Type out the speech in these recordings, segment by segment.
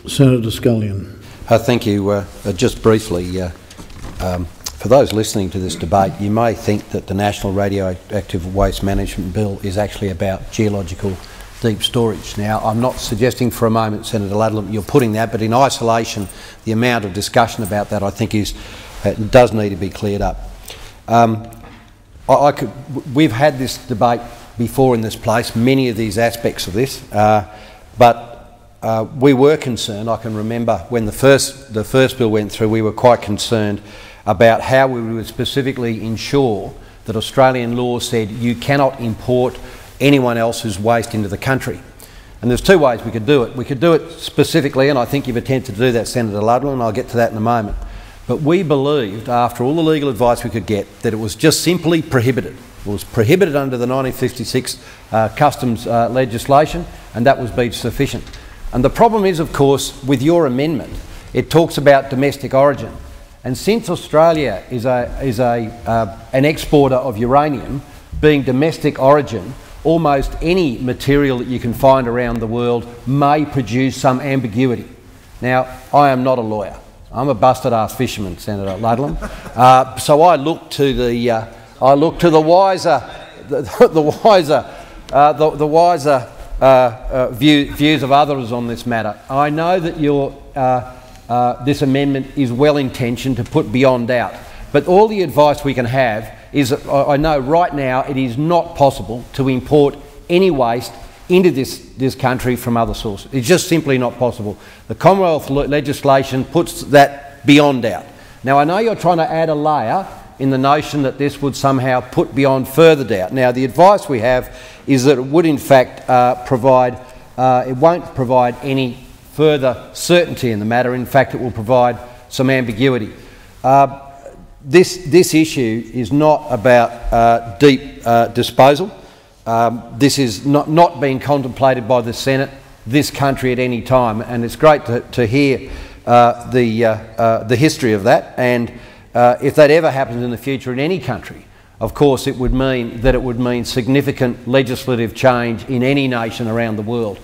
Senator Scullion. Thank you. Just briefly, for those listening to this debate, you may think that the National Radioactive Waste Management Bill is actually about geological deep storage. Now, I'm not suggesting for a moment, Senator Ludlum, you're putting that, but in isolation, the amount of discussion about that, I think, does need to be cleared up. We've had this debate before in this place, many of these aspects of this, but we were concerned. I can remember when the first bill went through, we were quite concerned about how we would specifically ensure that Australian law said you cannot import anyone else's waste into the country. And there's two ways we could do it. We could do it specifically, and I think you've attempted to do that, Senator Ludlum, and I'll get to that in a moment. But we believed, after all the legal advice we could get, that it was just simply prohibited. It was prohibited under the 1956 customs legislation, and that was be sufficient. And the problem is, of course, with your amendment, it talks about domestic origin. And since Australia is an exporter of uranium, being domestic origin, almost any material that you can find around the world may produce some ambiguity. Now, I am not a lawyer. I'm a busted-ass fisherman, Senator Ludlam. So I look to the wiser views of others on this matter. I know that this amendment is well-intentioned to put beyond doubt, but all the advice we can have is that I know right now it is not possible to import any waste into this country from other sources. It's just simply not possible. The Commonwealth legislation puts that beyond doubt. Now, I know you're trying to add a layer in the notion that this would somehow put beyond further doubt. Now, the advice we have is that it would in fact it won't provide any further certainty in the matter. In fact, it will provide some ambiguity. This issue is not about deep disposal. This is not being contemplated by the Senate, this country at any time, and it's great to hear the history of that. And if that ever happens in the future in any country, of course it would mean significant legislative change in any nation around the world.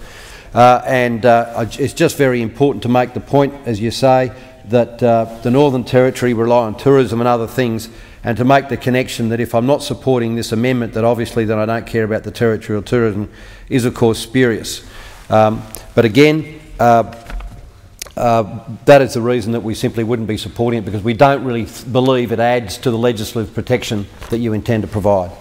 It's just very important to make the point, as you say, that the Northern Territory rely on tourism and other things, and to make the connection that if I'm not supporting this amendment, that obviously then I don't care about the territorial tourism is of course spurious. But again, that is the reason that we simply wouldn't be supporting it, because we don't really believe it adds to the legislative protection that you intend to provide.